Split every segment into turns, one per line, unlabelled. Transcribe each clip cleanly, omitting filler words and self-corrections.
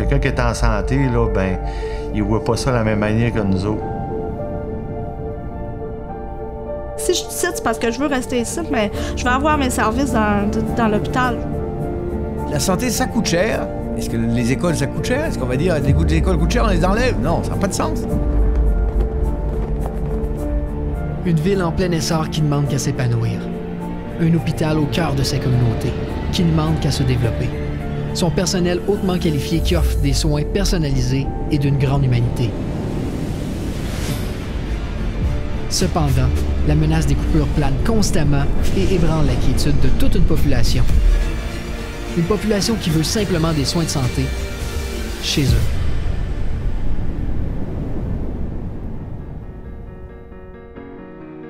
Quelqu'un qui est en santé, là, ben, il voit pas ça de la même manière que nous autres.
Si je dis ça, c'est parce que je veux rester ici, mais je vais avoir mes services dans l'hôpital.
La santé, ça coûte cher. Est-ce que les écoles, ça coûte cher? Est-ce qu'on va dire les écoles coûtent cher, on les enlève? Non, ça n'a pas de sens.
Une ville en plein essor qui ne demande qu'à s'épanouir. Un hôpital au cœur de sa communauté qui ne demande qu'à se développer. Son personnel hautement qualifié qui offre des soins personnalisés et d'une grande humanité. Cependant, la menace des coupures plane constamment et ébranle la quiétude de toute une population. Une population qui veut simplement des soins de santé chez eux.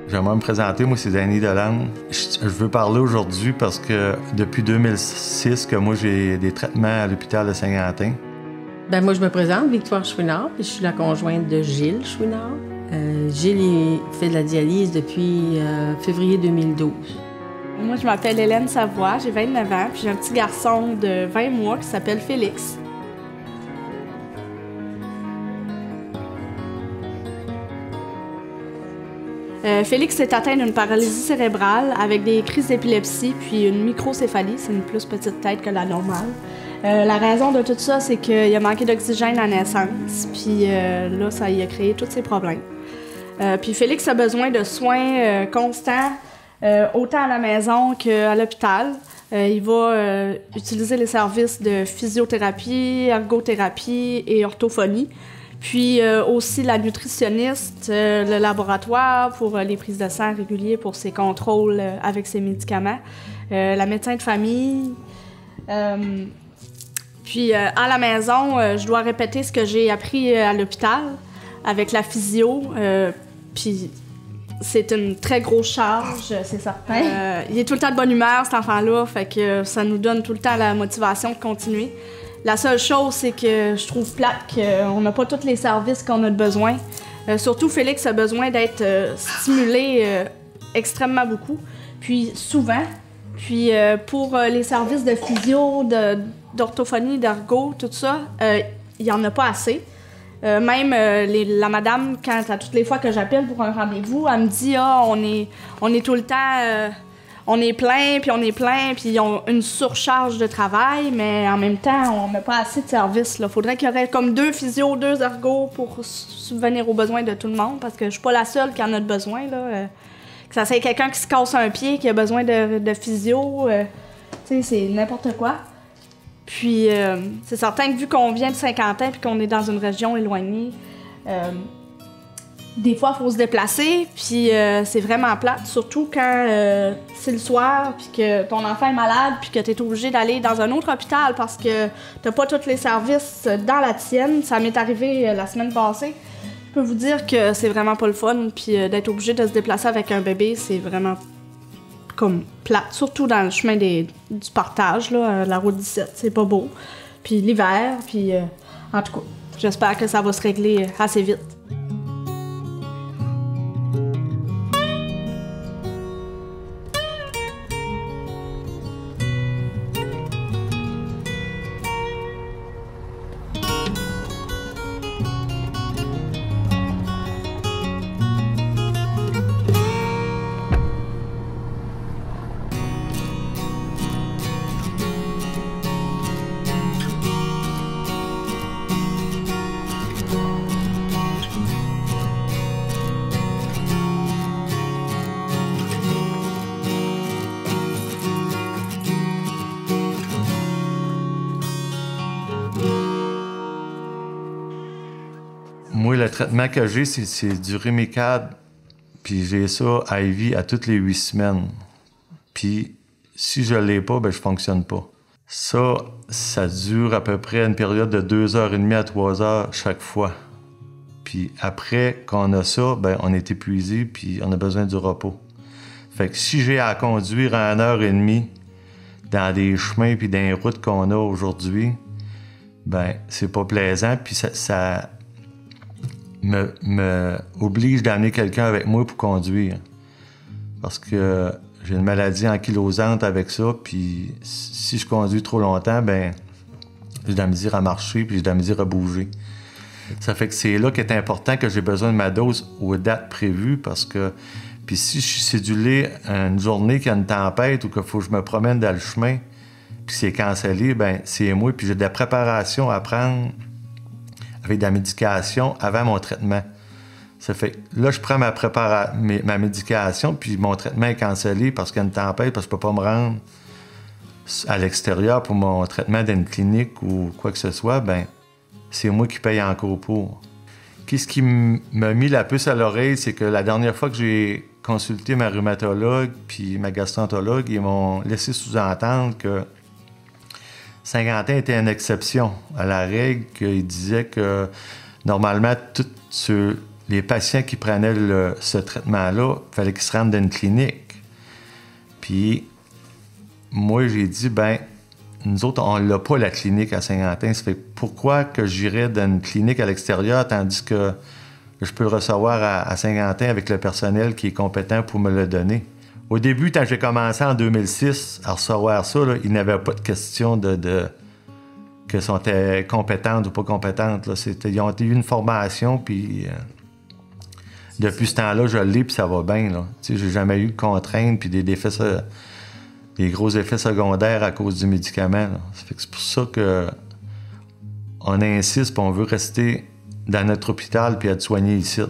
J'aimerais me présenter, moi c'est Danny Delande. Je veux parler aujourd'hui parce que depuis 2006 que moi j'ai des traitements à l'hôpital de Saint-Quentin.
Ben moi je me présente, Victoire Chouinard, puis je suis la conjointe de Gilles Chouinard. Gilles il fait de la dialyse depuis février 2012.
Moi, je m'appelle Hélène Savoie, j'ai 29 ans, puis j'ai un petit garçon de 20 mois qui s'appelle Félix. Félix est atteint d'une paralysie cérébrale avec des crises d'épilepsie puis une microcéphalie, c'est une plus petite tête que la normale. La raison de tout ça, c'est qu'il a manqué d'oxygène à la naissance, puis là, ça y a créé tous ces problèmes. Puis Félix a besoin de soins constants, autant à la maison qu'à l'hôpital. Il va utiliser les services de physiothérapie, ergothérapie et orthophonie. Puis aussi la nutritionniste, le laboratoire pour les prises de sang réguliers pour ses contrôles avec ses médicaments, la médecin de famille. Puis à la maison, je dois répéter ce que j'ai appris à l'hôpital avec la physio. Puis c'est une très grosse charge, c'est certain. Il est tout le temps de bonne humeur, cet enfant-là, fait que ça nous donne tout le temps la motivation de continuer. La seule chose, c'est que je trouve plate qu'on n'a pas tous les services qu'on a besoin. Surtout, Félix a besoin d'être stimulé extrêmement beaucoup, puis souvent. Puis pour les services de physio, d'orthophonie, d'ergo, tout ça, il n'y en a pas assez. Même la madame, à toutes les fois que j'appelle pour un rendez-vous, elle me dit « Ah, on est tout le temps... on est plein, puis ils ont une surcharge de travail, mais en même temps, on n'a pas assez de services. Il faudrait qu'il y aurait comme 2 physios, 2 ergos pour subvenir aux besoins de tout le monde, parce que je suis pas la seule qui en a besoin. Que ça soit quelqu'un qui se casse un pied, qui a besoin de physio, c'est n'importe quoi. Puis, c'est certain que vu qu'on vient de Saint-Quentin puis qu'on est dans une région éloignée, des fois, il faut se déplacer, puis c'est vraiment plate, surtout quand c'est le soir, puis que ton enfant est malade, puis que tu es obligé d'aller dans un autre hôpital parce que tu pas tous les services dans la tienne. Ça m'est arrivé la semaine passée. Je peux vous dire que c'est vraiment pas le fun, puis d'être obligé de se déplacer avec un bébé, c'est vraiment comme plate, surtout dans le chemin du partage, là, la route 17, c'est pas beau. Puis l'hiver, puis en tout cas, j'espère que ça va se régler assez vite.
Moi, le traitement que j'ai, c'est du Rémécade, puis j'ai ça à IV à toutes les 8 semaines. Puis si je l'ai pas, ben je fonctionne pas. Ça dure à peu près une période de 2h30 à 3h chaque fois. Puis après qu'on a ça, ben on est épuisé, puis on a besoin du repos. Fait que si j'ai à conduire à 1h30 dans des chemins puis dans les routes qu'on a aujourd'hui, ben c'est pas plaisant, puis ça me oblige d'amener quelqu'un avec moi pour conduire. Parce que j'ai une maladie ankylosante avec ça, puis si je conduis trop longtemps, ben j'ai de la misère à marcher, puis j'ai de la misère à bouger. Ça fait que c'est là qu'il est important que j'ai besoin de ma dose aux dates prévues, parce que... Puis si je suis cédulé une journée qu'il y a une tempête ou qu'il faut que je me promène dans le chemin, puis c'est cancellé, ben c'est moi, puis j'ai de la préparation à prendre avec de la médication avant mon traitement. Ça fait que là, je prends ma médication, puis mon traitement est cancellé parce qu'il y a une tempête, parce que je peux pas me rendre à l'extérieur pour mon traitement d'une clinique ou quoi que ce soit, ben c'est moi qui paye encore pour. Qu'est-ce qui m'a mis la puce à l'oreille, c'est que la dernière fois que j'ai consulté ma rhumatologue puis ma gastroentologue, ils m'ont laissé sous-entendre que Saint-Quentin était une exception à la règle, qu'ils disaient que normalement, tous les patients qui prenaient ce traitement-là, il fallait qu'ils se rendent dans une clinique. Puis moi, j'ai dit, ben nous autres, on l'a pas, la clinique à Saint-Quentin. Ça fait pourquoi que j'irais dans une clinique à l'extérieur, tandis que je peux le recevoir à Saint-Quentin avec le personnel qui est compétent pour me le donner. Au début, quand j'ai commencé en 2006 à recevoir ça, là, il n'y avait pas de question que sont compétentes ou pas compétentes. Là. Ils ont eu une formation, puis depuis ce temps-là, je l'ai, puis ça va bien. Là. J'ai jamais eu de contraintes, puis des gros effets secondaires à cause du médicament. Là. Ça fait que c'est pour ça qu'on insiste, puis on veut rester dans notre hôpital puis être soigné ici.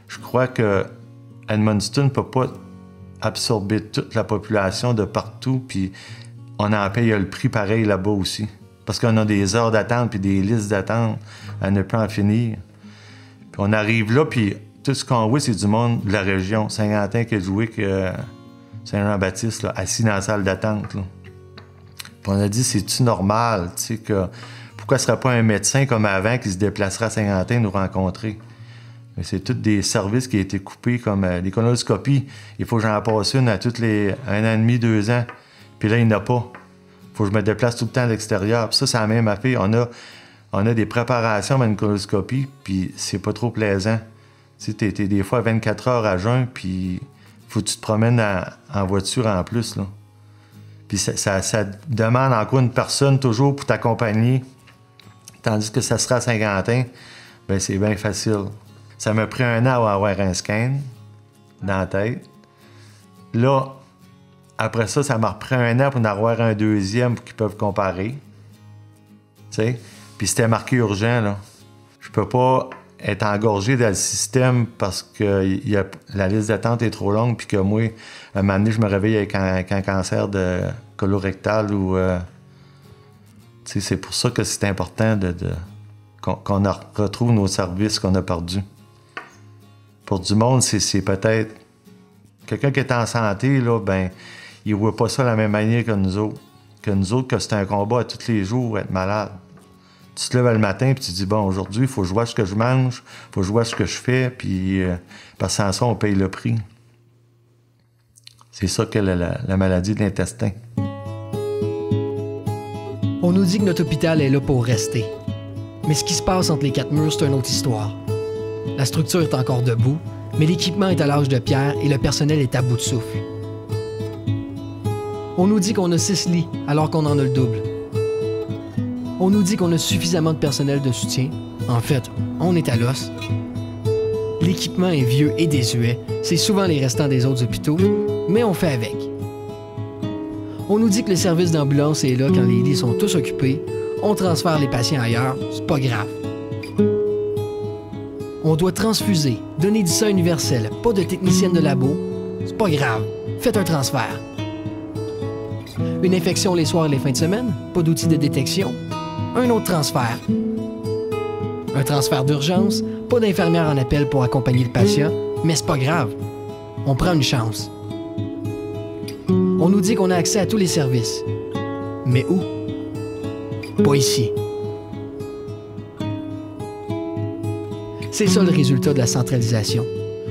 Je crois que Edmundston ne peut pas absorber toute la population de partout, puis on en paye le prix pareil là-bas aussi. Parce qu'on a des heures d'attente puis des listes d'attente à ne pas en finir. Puis on arrive là, puis tout ce qu'on voit, c'est du monde de la région. Saint-Quentin qui a joué que Saint-Jean-Baptiste, là, assis dans la salle d'attente. Là. Puis on a dit, c'est-tu normal, tu sais, que pourquoi ne serait pas un médecin comme avant qui se déplacerait à Saint-Quentin nous rencontrer? Mais c'est tous des services qui ont été coupés, comme les colonoscopies. Il faut que j'en passe une à tous les 1 an et demi, 2 ans. Puis là, il n'y en a pas. Il faut que je me déplace tout le temps à l'extérieur. Puis ça, c'est la même affaire. On a des préparations à une colonoscopie, puis c'est pas trop plaisant. Tu sais, t'es des fois 24 heures à jeun, puis faut que tu te promènes en voiture en plus, là. Puis ça demande encore une personne toujours pour t'accompagner. Tandis que ça sera à Saint-Quentin, bien, c'est bien facile. Ça m'a pris 1 an à avoir un scan dans la tête. Là, après ça, ça m'a repris 1 an pour en avoir un deuxième pour qu'ils peuvent comparer. Tu sais? Puis c'était marqué urgent, là. Je peux pas être engorgé dans le système parce que la liste d'attente est trop longue puis que moi, à un moment donné, je me réveille avec un cancer de colorectal ou... c'est pour ça que c'est important qu'on retrouve nos services qu'on a perdus. Pour du monde, c'est peut-être... Quelqu'un qui est en santé, là, ben, il voit pas ça de la même manière que nous autres. Que c'est un combat à tous les jours, être malade. Tu te lèves le matin et tu te dis, bon, aujourd'hui, il faut que je vois ce que je mange, il faut que je vois ce que je fais, puis parce que sans ça, on paye le prix. C'est ça que la maladie de l'intestin.
On nous dit que notre hôpital est là pour rester. Mais ce qui se passe entre les 4 murs, c'est une autre histoire. La structure est encore debout, mais l'équipement est à l'âge de pierre et le personnel est à bout de souffle. On nous dit qu'on a 6 lits alors qu'on en a le double. On nous dit qu'on a suffisamment de personnel de soutien. En fait, on est à l'os. L'équipement est vieux et désuet. C'est souvent les restants des autres hôpitaux, mais on fait avec. On nous dit que le service d'ambulance est là quand les lits sont tous occupés. On transfère les patients ailleurs, c'est pas grave. On doit transfuser, donner du sang universel, pas de technicienne de labo, c'est pas grave. Faites un transfert. Une infection les soirs et les fins de semaine, pas d'outils de détection, un autre transfert. Un transfert d'urgence, pas d'infirmière en appel pour accompagner le patient, mais c'est pas grave. On prend une chance. On nous dit qu'on a accès à tous les services. Mais où? Pas ici. C'est ça le résultat de la centralisation.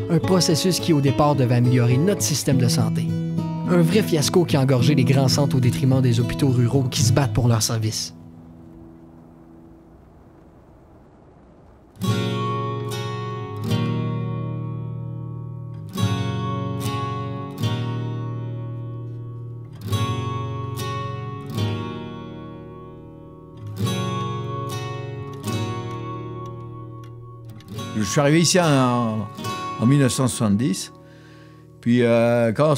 Un processus qui, au départ, devait améliorer notre système de santé. Un vrai fiasco qui a engorgé les grands centres au détriment des hôpitaux ruraux qui se battent pour leurs services.
Je suis arrivé ici en 1970. Puis quand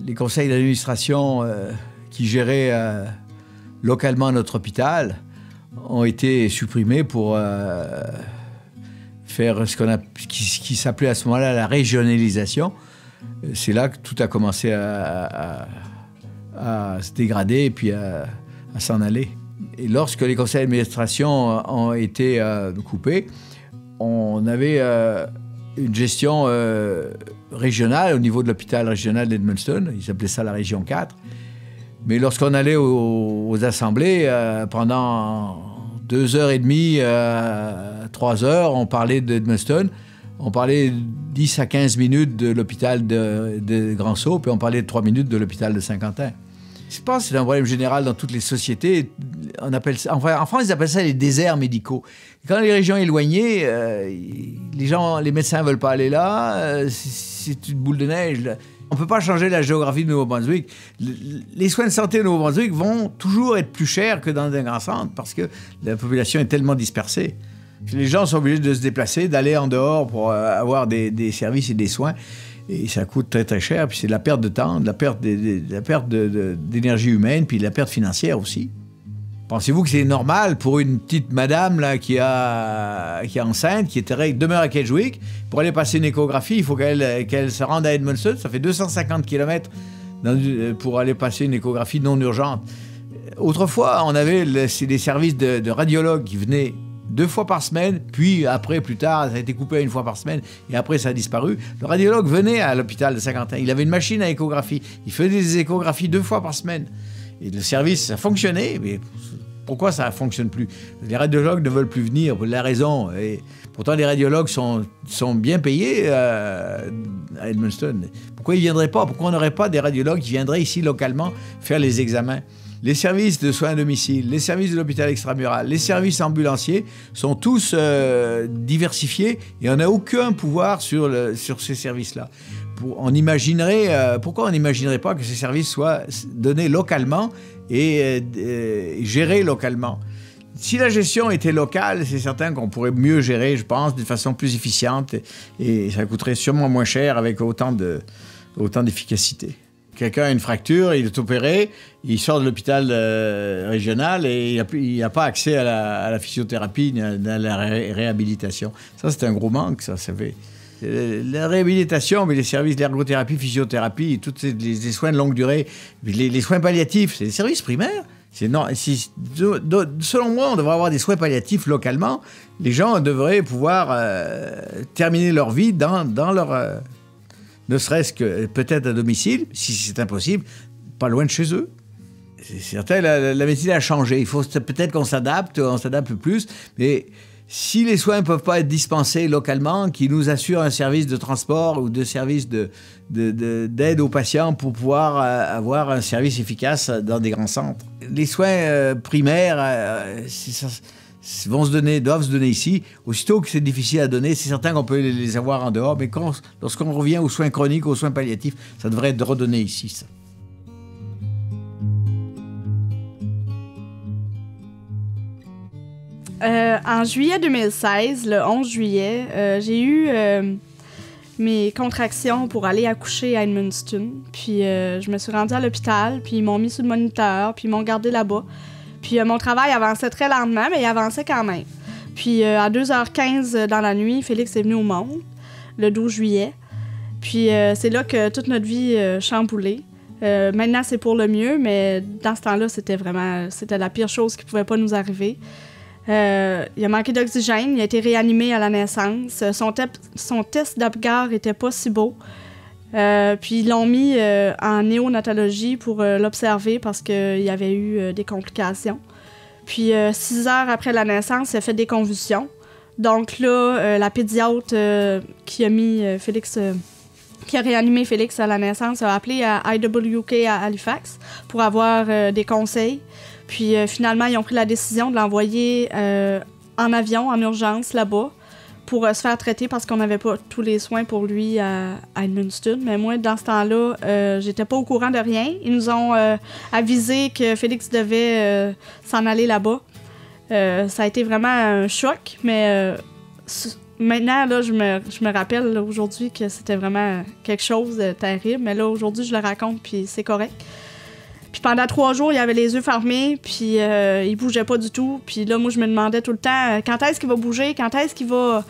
les conseils d'administration qui géraient localement notre hôpital ont été supprimés pour faire ce qui s'appelait à ce moment-là la régionalisation, c'est là que tout a commencé à se dégrader et puis à s'en aller. Et lorsque les conseils d'administration ont été coupés, on avait une gestion régionale au niveau de l'hôpital régional d'Edmundston. Ils appelaient ça la région 4. Mais lorsqu'on allait aux assemblées, pendant 2h30, 3 heures, on parlait d'Edmundston. On parlait 10 à 15 minutes de l'hôpital de Grand-Sault, puis on parlait de 3 minutes de l'hôpital de Saint-Quentin. Je pense que c'est un problème général dans toutes les sociétés. On appelle ça, enfin, en France, ils appellent ça les déserts médicaux. Quand les régions éloignées, les médecins ne veulent pas aller là, c'est une boule de neige. Là. On ne peut pas changer la géographie de Nouveau-Brunswick. Les soins de santé de Nouveau-Brunswick vont toujours être plus chers que dans un grand centre parce que la population est tellement dispersée. Les gens sont obligés de se déplacer, d'aller en dehors pour avoir des services et des soins. Et ça coûte très, très cher. Puis c'est de la perte de temps, de la perte d'énergie humaine, puis de la perte financière aussi. Pensez-vous que c'est normal pour une petite madame là, qui est enceinte, qui demeure à Kedgewick, pour aller passer une échographie, il faut qu'elle se rende à Edmundston. Ça fait 250 km pour aller passer une échographie non urgente. Autrefois, on avait des services de radiologues qui venaient 2 fois par semaine, puis après, plus tard, ça a été coupé à 1 fois par semaine, et après, ça a disparu. Le radiologue venait à l'hôpital de Saint-Quentin. Il avait une machine à échographie. Il faisait des échographies 2 fois par semaine. Et le service, ça fonctionnait, mais pourquoi ça ne fonctionne plus? Les radiologues ne veulent plus venir pour la raison. Et pourtant, les radiologues sont bien payés à Edmundston. Pourquoi ils ne viendraient pas? Pourquoi on n'aurait pas des radiologues qui viendraient ici localement faire les examens? Les services de soins à domicile, les services de l'hôpital extramural, les services ambulanciers sont tous diversifiés et on n'a aucun pouvoir sur ces services-là. Pourquoi on n'imaginerait pas que ces services soient donnés localement et gérés localement? Si la gestion était locale, c'est certain qu'on pourrait mieux gérer, je pense, de façon plus efficiente et ça coûterait sûrement moins cher avec autant d'efficacité. Quelqu'un a une fracture, il est opéré, il sort de l'hôpital régional et il n'a pas accès à la physiothérapie, à la réhabilitation. Ça, c'est un gros manque, ça fait. La réhabilitation, mais les services d'ergothérapie, physiothérapie, tous les soins de longue durée, les soins palliatifs, c'est des services primaires. Selon moi, on devrait avoir des soins palliatifs localement. Les gens devraient pouvoir terminer leur vie dans leur... ne serait-ce que peut-être à domicile, si c'est impossible, pas loin de chez eux. C'est certain, la médecine a changé. Il faut peut-être qu'on s'adapte plus, mais si les soins ne peuvent pas être dispensés localement, qu'ils nous assurent un service de transport ou de service d'aide aux patients pour pouvoir avoir un service efficace dans des grands centres. Les soins primaires, doivent se donner ici. Aussitôt que c'est difficile à donner, c'est certain qu'on peut les avoir en dehors, mais lorsqu'on revient aux soins chroniques, aux soins palliatifs, ça devrait être redonné ici, ça.
En juillet 2016, le 11 juillet, j'ai eu mes contractions pour aller accoucher à Edmundston. Puis je me suis rendue à l'hôpital, puis ils m'ont mis sur le moniteur, puis ils m'ont gardé là-bas. Puis mon travail avançait très lentement, mais il avançait quand même. Puis à 2h15 dans la nuit, Félix est venu au monde, le 12 juillet. Puis c'est là que toute notre vie chamboulée. Maintenant, c'est pour le mieux, mais dans ce temps-là, c'était la pire chose qui pouvait pas nous arriver. Il a manqué d'oxygène, il a été réanimé à la naissance. Son test d'Apgar était pas si beau. Puis ils l'ont mis en néonatologie pour l'observer parce qu'il y avait eu des complications. Puis 6 heures après la naissance, il a fait des convulsions. Donc là, la pédiatre qui a réanimé Félix à la naissance a appelé à IWK à Halifax pour avoir des conseils. Puis finalement, ils ont pris la décision de l'envoyer en avion, en urgence, là-bas, pour se faire traiter parce qu'on n'avait pas tous les soins pour lui à Edmundston. Mais moi, dans ce temps-là, j'étais pas au courant de rien. Ils nous ont avisé que Félix devait s'en aller là-bas. Ça a été vraiment un choc, mais Maintenant, là, je me rappelle là, aujourd'hui que c'était vraiment quelque chose de terrible, mais là, aujourd'hui, je le raconte, puis c'est correct. Puis pendant 3 jours, il avait les yeux fermés, puis il bougeait pas du tout. Puis là, moi, je me demandais tout le temps, quand est-ce qu'il va bouger? Quand est-ce qu'il va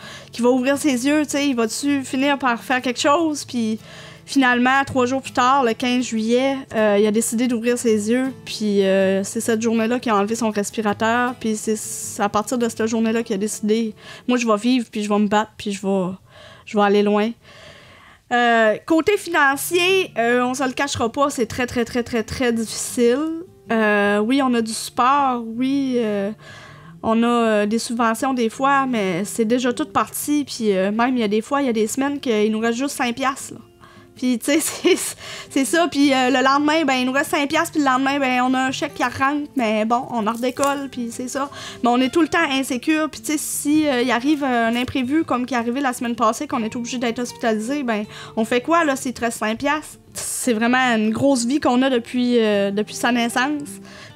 ouvrir ses yeux? Tu sais, il va-tu finir par faire quelque chose? Puis finalement, 3 jours plus tard, le 15 juillet, il a décidé d'ouvrir ses yeux. Puis c'est cette journée-là qu'il a enlevé son respirateur. Puis c'est à partir de cette journée-là qu'il a décidé, moi, je vais vivre, puis je vais me battre, puis je vais aller loin. Côté financier, on se le cachera pas, c'est très, très, très, très, très difficile. Oui, on a du support, oui, on a des subventions des fois, mais c'est déjà tout parti. Puis même, il y a des fois, il y a des semaines qu'il nous reste juste 5$, là. Puis, tu sais, c'est ça. Puis le lendemain, ben il nous reste 5$, puis le lendemain, ben on a un chèque qui rentre, mais bon, on en redécolle, puis c'est ça. Mais on est tout le temps insécure, puis tu sais, si il arrive un imprévu, comme qui est arrivé la semaine passée, qu'on est obligé d'être hospitalisé, ben on fait quoi, là, s'il te reste 5$? C'est vraiment une grosse vie qu'on a depuis sa naissance.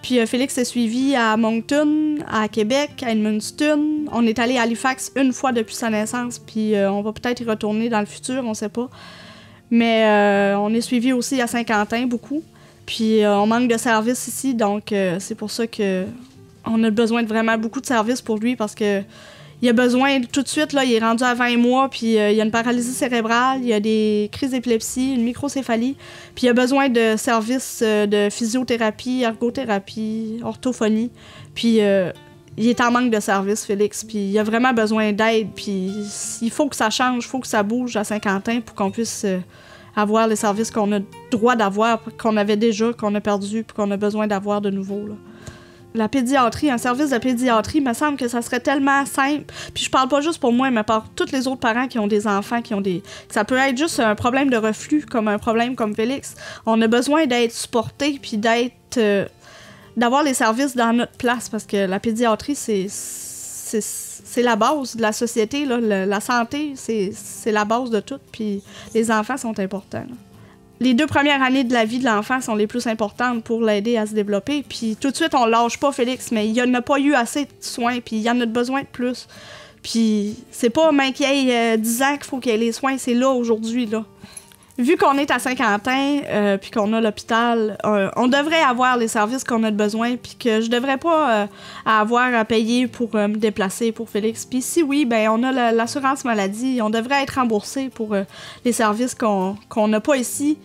Puis Félix est suivi à Moncton, à Québec, à Edmundston. On est allé à Halifax une fois depuis sa naissance, puis on va peut-être y retourner dans le futur, on sait pas. Mais on est suivi aussi à Saint-Quentin, beaucoup. Puis on manque de services ici, donc c'est pour ça qu'on a besoin de vraiment beaucoup de services pour lui, parce que il a besoin, tout de suite, là, il est rendu à 20 mois, puis il a une paralysie cérébrale, il a des crises d'épilepsie, une microcéphalie, puis il a besoin de services de physiothérapie, ergothérapie, orthophonie, puis il est en manque de services, Félix, puis il a vraiment besoin d'aide, puis il faut que ça change, il faut que ça bouge à Saint-Quentin pour qu'on puisse avoir les services qu'on a droit d'avoir, qu'on avait déjà, qu'on a perdu, puis qu'on a besoin d'avoir de nouveau, là. La pédiatrie, un service de pédiatrie, il me semble que ça serait tellement simple. Puis je parle pas juste pour moi, mais pour tous les autres parents qui ont des enfants, ça peut être juste un problème de reflux, comme un problème comme Félix. On a besoin d'être supporté, puis d'avoir les services dans notre place, parce que la pédiatrie, c'est la base de la société, là. La santé, c'est la base de tout, puis les enfants sont importants, là. Les 2 premières années de la vie de l'enfant sont les plus importantes pour l'aider à se développer. Puis tout de suite, on lâche pas Félix, mais il n'a pas eu assez de soins, puis il y en a besoin de plus. Puis c'est pas même qu'il y ait 10 ans qu'il faut qu'il y ait les soins, c'est là, aujourd'hui, là. Vu qu'on est à Saint-Quentin, puis qu'on a l'hôpital, on devrait avoir les services qu'on a besoin, puis que je devrais pas avoir à payer pour me déplacer pour Félix. Puis si oui, ben on a l'assurance maladie, on devrait être remboursé pour les services qu'on n'a pas ici,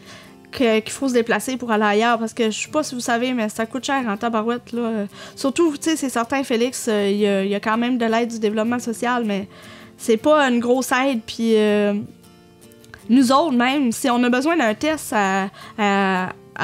qu'il faut se déplacer pour aller ailleurs, parce que je sais pas si vous savez, mais ça coûte cher en tabarouette, là. Surtout, tu sais, c'est certain, Félix, il y a quand même de l'aide du développement social, mais c'est pas une grosse aide, puis nous autres, même, si on a besoin d'un test à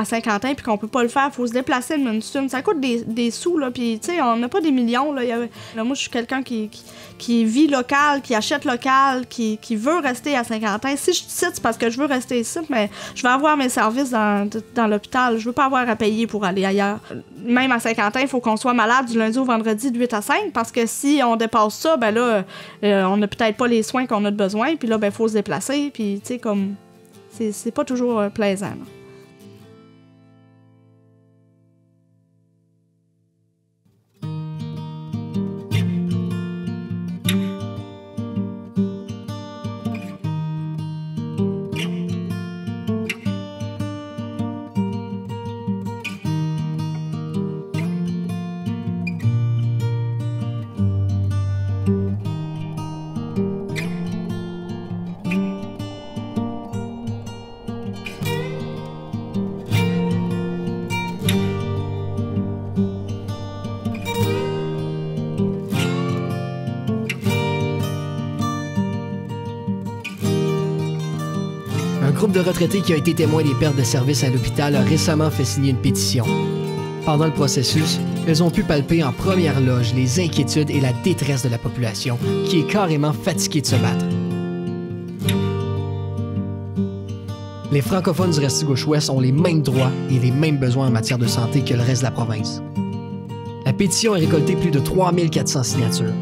Saint-Quentin puis qu'on peut pas le faire, il faut se déplacer à Edmundston. Ça coûte des sous, là, puis tu sais, on n'a pas des millions, là. Là, moi, je suis quelqu'un qui vit local, qui achète local, qui veut rester à Saint-Quentin. Si je cite, c'est parce que je veux rester ici, mais je veux avoir mes services dans l'hôpital. Je veux pas avoir à payer pour aller ailleurs. Même à Saint-Quentin, il faut qu'on soit malade du lundi au vendredi de 8 à 5, parce que si on dépasse ça, ben là, on n'a peut-être pas les soins qu'on a besoin, puis là, ben, il faut se déplacer, puis tu sais, comme, c'est pas toujours plaisant, là.
Un groupe de retraités qui a été témoin des pertes de services à l'hôpital a récemment fait signer une pétition. Pendant le processus, elles ont pu palper en première loge les inquiétudes et la détresse de la population, qui est carrément fatiguée de se battre. Les francophones du Restigouche-Ouest ont les mêmes droits et les mêmes besoins en matière de santé que le reste de la province. La pétition a récolté plus de 3400 signatures.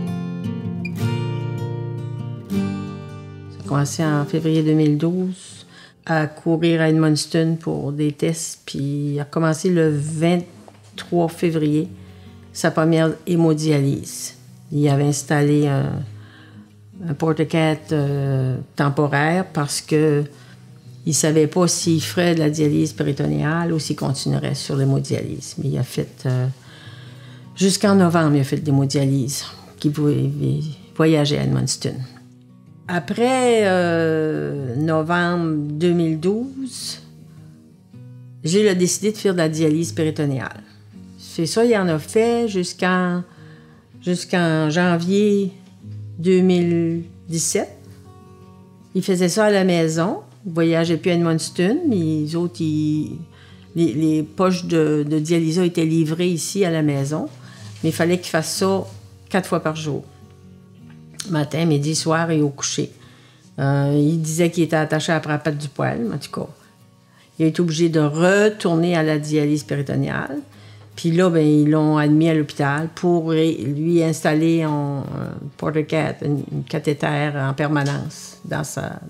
Ça a commencé en février 2012 à courir à Edmundston pour des tests, puis il a commencé le 23 février sa première hémodialyse. Il avait installé un portacat temporaire parce que il ne savait pas s'il ferait de la dialyse péritonéale ou s'il continuerait sur l'hémodialyse. Mais il a fait... jusqu'en novembre, il a fait de l'hémodialyse, qui voyageait à Edmundston. Après novembre 2012, j'ai décidé de faire de la dialyse péritonéale. C'est ça, il en a fait jusqu'en janvier 2017. Il faisait ça à la maison. Il voyageait plus à Edmundston. Les autres, les poches de dialysa étaient livrées ici à la maison. Mais il fallait qu'il fasse ça 4 fois par jour. Matin, midi, soir et au coucher. Il disait qu'il était attaché après la patte du poêle, mais en tout cas. Il a été obligé de retourner à la dialyse péritonéale. Puis là, ben, ils l'ont admis à l'hôpital pour lui installer un portacat, une cathéter en permanence dans sa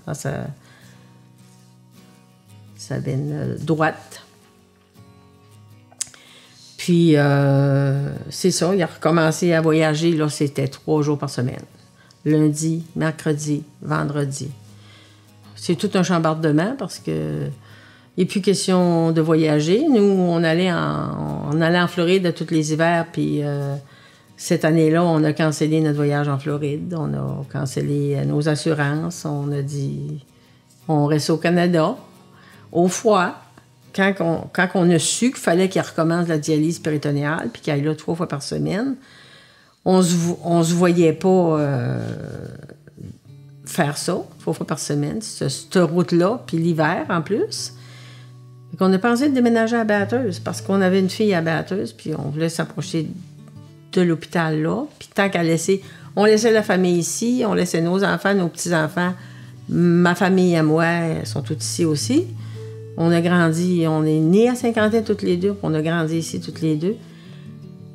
veine droite. Puis, c'est ça, il a recommencé à voyager. Là, c'était 3 jours par semaine. Lundi, mercredi, vendredi. C'est tout un chambardement parce que il n'est plus question de voyager. Nous, on allait en Floride tous les hivers, puis cette année-là, on a cancellé notre voyage en Floride. On a cancellé nos assurances. On a dit, on reste au Canada, au froid. Quand on a su qu'il fallait qu'il recommence la dialyse péritonéale, puis qu'il aille là 3 fois par semaine, on se voyait pas faire ça 3 fois par semaine, cette route-là, puis l'hiver en plus. On a pensé de déménager à Bathurst parce qu'on avait une fille à Bathurst, puis on voulait s'approcher de l'hôpital là. Puis tant qu'à laisser... On laissait la famille ici, on laissait nos enfants, nos petits-enfants. Ma famille et moi sont toutes ici aussi. On a grandi, on est nés à Saint-Quentin toutes les deux, puis on a grandi ici toutes les deux.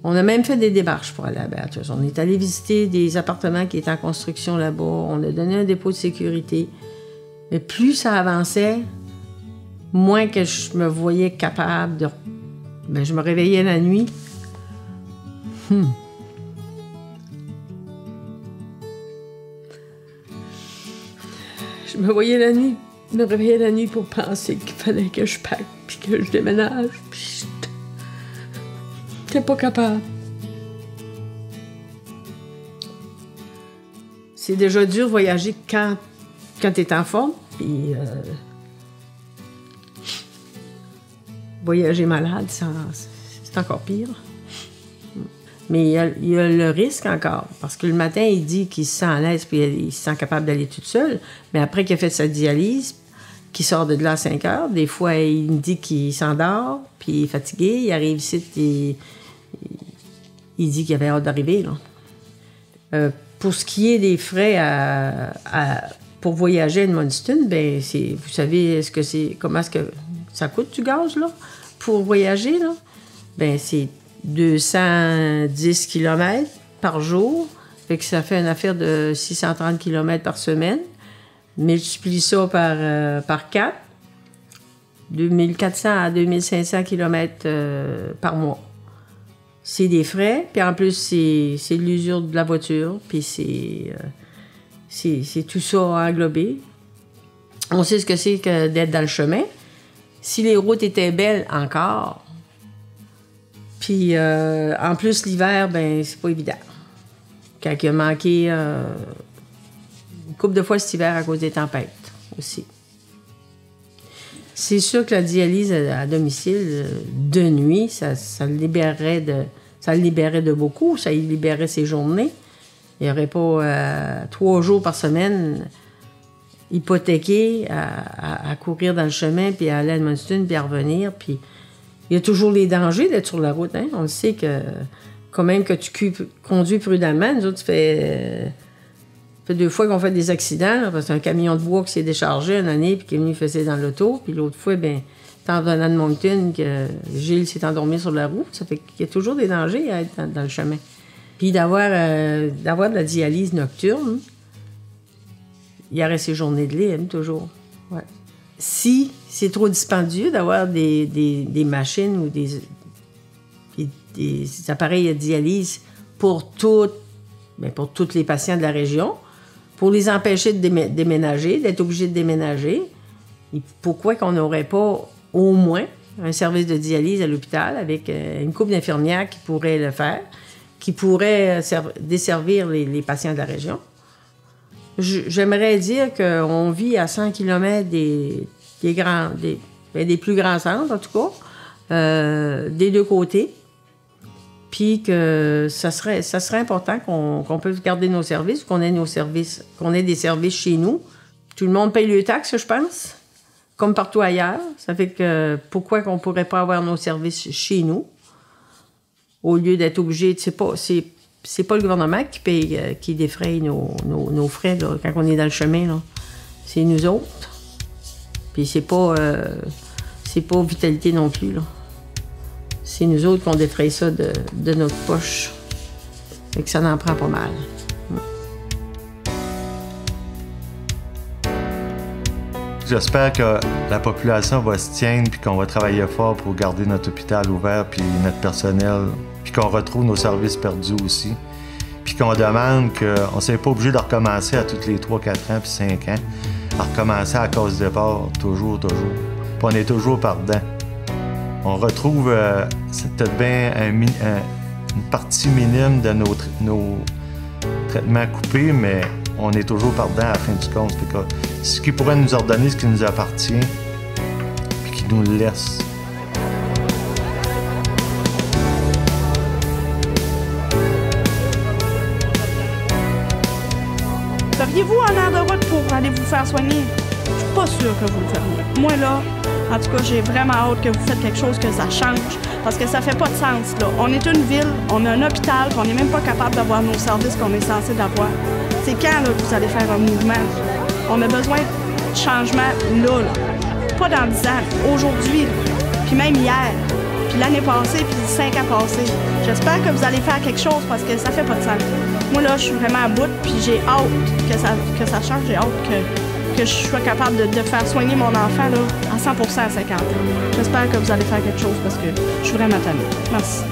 On a même fait des démarches pour aller à Bathurst. On est allé visiter des appartements qui étaient en construction là-bas. On a donné un dépôt de sécurité. Mais plus ça avançait, moins que je me voyais capable de... Ben, je me réveillais la nuit. Je me réveillais la nuit pour penser qu'il fallait que je parte, puis que je déménage, puis j'étais pas capable. C'est déjà dur de voyager quand t'es en forme, puis... voyager malade, c'est encore pire. Mais il y a le risque encore, parce que le matin, il dit qu'il se sent à l'aise puis il se sent capable d'aller tout seul. Mais après qu'il a fait sa dialyse, qu'il sort de là à 5 heures, des fois, il me dit qu'il s'endort, puis il est fatigué. Il arrive ici, et il dit qu'il avait hâte d'arriver. Là. Pour ce qui est des frais pour voyager à Edmundston, ben vous savez, comment est-ce que ça coûte du gaz, là, pour voyager, là? Ben, c'est 210 km par jour. Fait que ça fait une affaire de 630 km par semaine. Multiplie ça par 4. 2400 à 2500 km par mois. C'est des frais. Puis en plus, c'est de l'usure de la voiture. Puis c'est tout ça englobé. On sait ce que c'est que d'être dans le chemin. Si les routes étaient belles encore, puis en plus l'hiver, ben c'est pas évident. Quand il a manqué une couple de fois cet hiver à cause des tempêtes aussi. C'est sûr que la dialyse à domicile de nuit, ça le libérait de beaucoup, ça lui libérait ses journées. Il n'y aurait pas 3 jours par semaine hypothéqué à courir dans le chemin, puis à aller à Edmundston, puis à revenir. Puis il y a toujours les dangers d'être sur la route. Hein? On le sait que quand même que tu conduis prudemment, nous autres, ça fait 2 fois qu'on fait des accidents, là, parce que c'est un camion de bois qui s'est déchargé une année, puis qui est venu fesser dans l'auto. Puis l'autre fois, ben en venant de Moncton, que Gilles s'est endormi sur la route. Ça fait qu'il y a toujours des dangers à être dans le chemin. Puis d'avoir de la dialyse nocturne, il y aurait ses journées de libre, toujours. Ouais. Si c'est trop dispendieux d'avoir des machines ou des appareils de dialyse pour tous les patients de la région, pour les empêcher de déménager, d'être obligés de déménager. Et pourquoi qu'on n'aurait pas au moins un service de dialyse à l'hôpital avec une couple d'infirmières qui pourraient le faire, qui pourraient desservir les patients de la région. J'aimerais dire qu'on vit à 100 km des plus grands centres, en tout cas, des deux côtés. Puis que ça serait important qu'on puisse garder nos services, qu'on ait des services chez nous. Tout le monde paye les taxes, je pense, comme partout ailleurs. Ça fait que pourquoi qu'on pourrait pas avoir nos services chez nous, au lieu d'être obligé, c'est pas le gouvernement qui paye, qui défraye nos frais là, quand on est dans le chemin, là. C'est nous autres. Puis c'est pas Vitalité non plus, là. C'est nous autres qu'on défraye ça de notre poche. Fait que ça en prend pas mal.
J'espère que la population va se tiendre puis qu'on va travailler fort pour garder notre hôpital ouvert puis notre personnel, puis qu'on retrouve nos services perdus aussi. Puis qu'on demande qu'on ne soit pas obligé de recommencer à tous les 3, 4 ans puis 5 ans, à recommencer à cause de départ, toujours. Puis on est toujours par-dedans. On retrouve, c'est peut-être bien une partie minime de nos traitements coupés, mais on est toujours par-dedans à la fin du compte. Fait que ce qui pourrait nous ordonner ce qui nous appartient, puis qui nous le laisse.
Feriez-vous un air de route pour aller vous faire soigner? Je suis pas sûre que vous le feriez. Moi, là, en tout cas, j'ai vraiment hâte que vous faites quelque chose, que ça change, parce que ça fait pas de sens, là. On est une ville, on a un hôpital, puis on n'est même pas capable d'avoir nos services qu'on est censé d'avoir. C'est quand, là, que vous allez faire un mouvement? On a besoin de changement, là. Pas dans 10 ans, aujourd'hui, puis même hier, puis l'année passée, puis 5 ans passés. J'espère que vous allez faire quelque chose, parce que ça fait pas de sens. Moi, là, je suis vraiment à bout, puis j'ai hâte que ça change, j'ai hâte que je sois capable de faire soigner mon enfant là, à 100% à 50 ans. J'espère que vous allez faire quelque chose parce que je suis vraiment tannée. Merci.